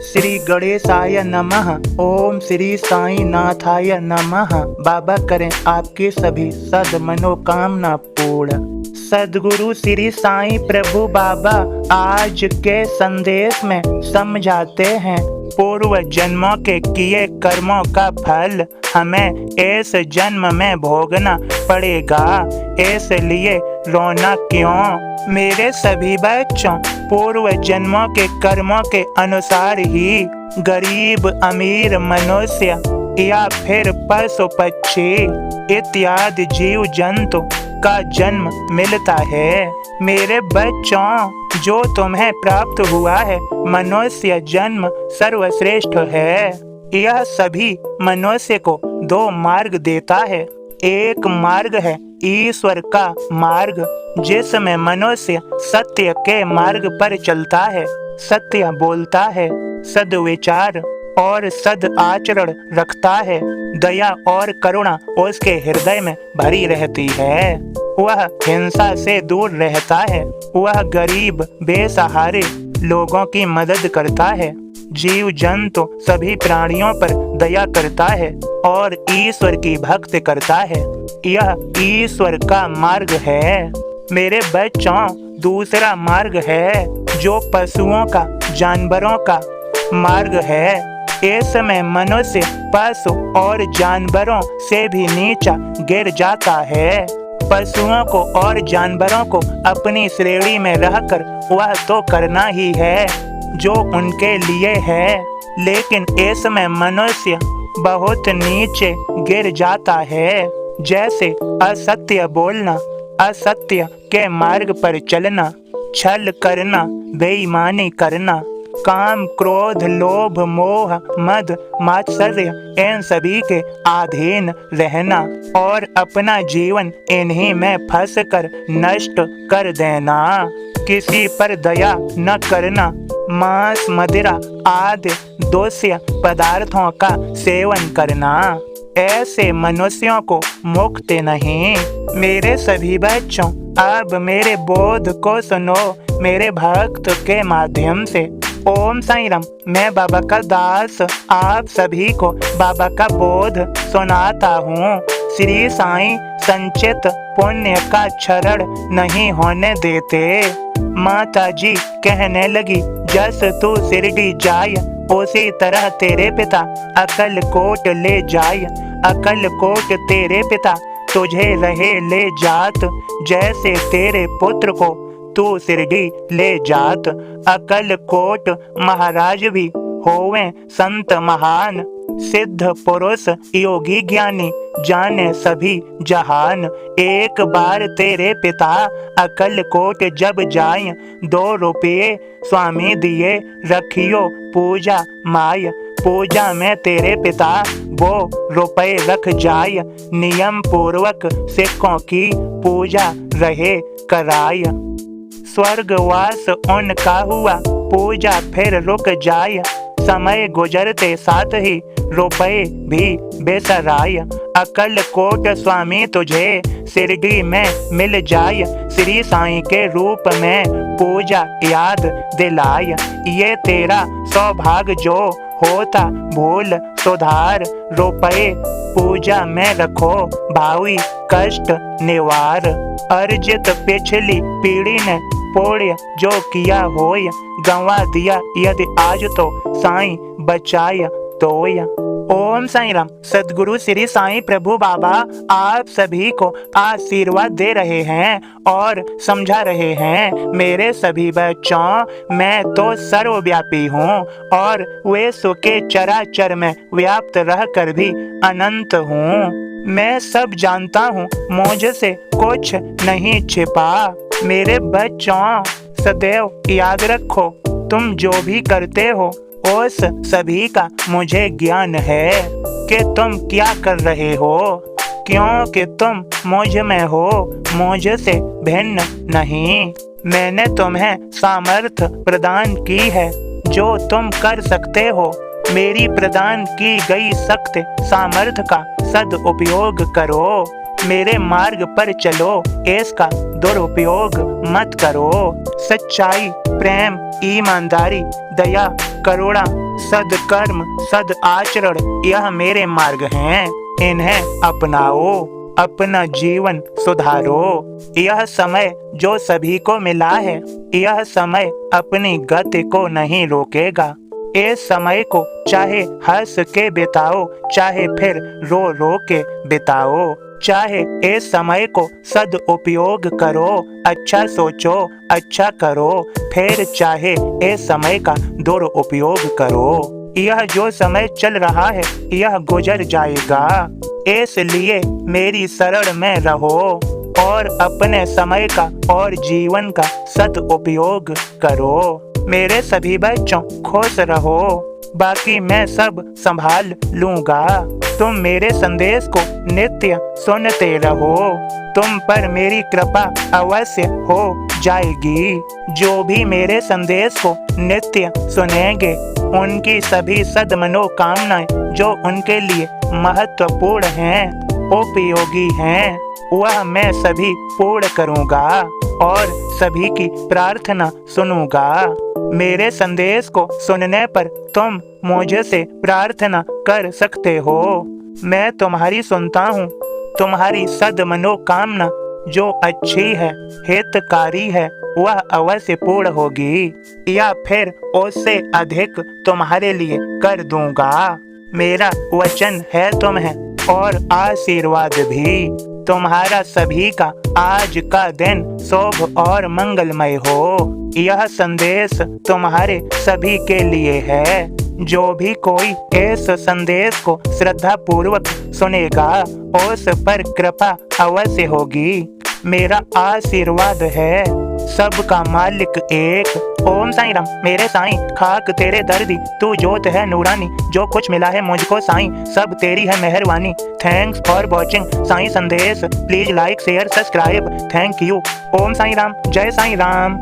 श्री गणेशाय नमः। ओम श्री साई नाथाय नमः। बाबा करें आपकी सभी सद मनोकामना पूर्ण। सदगुरु श्री साई प्रभु बाबा आज के संदेश में समझाते हैं, पूर्व जन्मों के किए कर्मों का फल हमें इस जन्म में भोगना पड़ेगा, इसलिए रोना क्यों। मेरे सभी बच्चों, पूर्व जन्मों के कर्मों के अनुसार ही गरीब अमीर मनुष्य या फिर पशु पक्षी इत्यादि जीव जंतु का जन्म मिलता है। मेरे बच्चों, जो तुम्हें प्राप्त हुआ है मनुष्य जन्म सर्वश्रेष्ठ है। यह सभी मनुष्य को दो मार्ग देता है। एक मार्ग है ईश्वर का मार्ग, जिसमें मनुष्य सत्य के मार्ग पर चलता है, सत्य बोलता है, सद्विचार और सद आचरण रखता है, दया और करुणा उसके हृदय में भरी रहती है, वह हिंसा से दूर रहता है, वह गरीब बेसहारे लोगों की मदद करता है, जीव जंतु सभी प्राणियों पर दया करता है और ईश्वर की भक्ति करता है। यह ईश्वर का मार्ग है। मेरे बच्चों, दूसरा मार्ग है जो पशुओं का, जानवरों का मार्ग है। इसमें मनुष्य पशु और जानवरों से भी नीचा गिर जाता है। पशुओं को और जानवरों को अपनी श्रेणी में रहकर वह तो करना ही है जो उनके लिए है, लेकिन इसमें मनुष्य बहुत नीचे गिर जाता है, जैसे असत्य बोलना, असत्य के मार्ग पर चलना, छल करना, बेईमानी करना, काम, क्रोध, लोभ, मोह, मद, मात्सर्य इन सभी के अधीन रहना और अपना जीवन इन्हीं में फंसकर नष्ट कर देना। किसी पर दया न करना, मांस, मदिरा आदि दोष्य पदार्थों का सेवन करना, ऐसे मनुष्यों को मुक्ति नहीं। मेरे सभी बच्चों, अब मेरे बोध को सुनो मेरे भक्त के माध्यम से। ओम साई राम। मैं बाबा का दास आप सभी को बाबा का बोध सुनाता हूँ। श्री साई संचित पुण्य का क्षरण नहीं होने देते। माता जी कहने लगी, जस तू शिरडी जाय उसी तरह तेरे पिता अकलकोट ले जाय। अकलकोट तेरे पिता तुझे रहे ले जात, जैसे तेरे पुत्र को तू शिरडी ले जात। अकलकोट महाराज भी होवे संत महान, सिद्ध पुरुष योगी ज्ञानी जाने सभी जहान। एक बार तेरे पिता अकलकोट जब जाय, 2 रुपये स्वामी दिए रखियो पूजा माय। पूजा में तेरे पिता वो रुपए रख जाय, नियम पूर्वक सिक्कों की पूजा रहे कराय। स्वर्गवास उनका हुआ, पूजा फिर रुक जाय, समय गुजरते साथ ही रुपए भी बेसराय। अकलकोट स्वामी तुझे शिरडी में मिल जाय, श्री साई के रूप में पूजा याद दिलाय। ये तेरा सौभाग्य जो होता भूल सुधार, रुपए पूजा में रखो भावी कष्ट निवार। अर्जित पिछली पीढ़ी ने पुण्य जो किया होय, गंवा दिया यदि आज तो साईं बचाय तोय। ओम साई राम। सदगुरु श्री साईं प्रभु बाबा आप सभी को आशीर्वाद दे रहे हैं और समझा रहे हैं। मेरे सभी बच्चों, मैं तो सर्वव्यापी हूँ और वे सुके चराचर में व्याप्त रहकर भी अनंत हूँ। मैं सब जानता हूँ, मुझसे कुछ नहीं छिपा। मेरे बच्चों, सदैव याद रखो, तुम जो भी करते हो उस सभी का मुझे ज्ञान है कि तुम क्या कर रहे हो, क्योंकि तुम मुझ में हो, मुझसे भिन्न नहीं। मैंने तुम्हें सामर्थ्य प्रदान की है जो तुम कर सकते हो। मेरी प्रदान की गई शक्ति सामर्थ्य का सदुपयोग करो। मेरे मार्ग पर चलो, इसका दुरुपयोग मत करो। सच्चाई, प्रेम, ईमानदारी, दया, करुणा सद्कर्म सद आचरण यह मेरे मार्ग हैं, इन्हें अपनाओ, अपना जीवन सुधारो। यह समय जो सभी को मिला है, यह समय अपनी गति को नहीं रोकेगा। इस समय को चाहे हंस के बिताओ, चाहे फिर रो रो के बिताओ। चाहे इस समय को सदुपयोग करो, अच्छा सोचो, अच्छा करो, फिर चाहे इस समय का दुरुपयोग करो। यह जो समय चल रहा है यह गुजर जाएगा, इसलिए मेरी शरण में रहो और अपने समय का और जीवन का सदुपयोग करो। मेरे सभी बच्चों खुश रहो, बाकी मैं सब संभाल लूंगा। तुम मेरे संदेश को नित्य सुनते रहो, तुम पर मेरी कृपा अवश्य हो जाएगी। जो भी मेरे संदेश को नित्य सुनेंगे उनकी सभी सद्मनोकामनाएं जो उनके लिए महत्वपूर्ण हैं, उपयोगी हैं, वह मैं सभी पूर्ण करूंगा और सभी की प्रार्थना सुनूंगा। मेरे संदेश को सुनने पर तुम मुझे से प्रार्थना कर सकते हो, मैं तुम्हारी सुनता हूँ। तुम्हारी सद्मनोकामना जो अच्छी है, हितकारी है, वह अवश्य पूर्ण होगी या फिर उससे अधिक तुम्हारे लिए कर दूंगा। मेरा वचन है तुम्हें और आशीर्वाद भी। तुम्हारा सभी का आज का दिन शुभ और मंगलमय हो। यह संदेश तुम्हारे सभी के लिए है। जो भी कोई इस संदेश को श्रद्धा पूर्वक सुनेगा उस पर कृपा अवश्य होगी। मेरा आशीर्वाद है, सबका मालिक एक। ओम साईं राम। मेरे साईं खाक तेरे दर्दी, तू जोत है नूरानी, जो कुछ मिला है मुझको साईं सब तेरी है मेहरबानी। Thanks for watching Sai Sandesh, please like share subscribe, thank you. Om Sai Ram, जय साईं राम।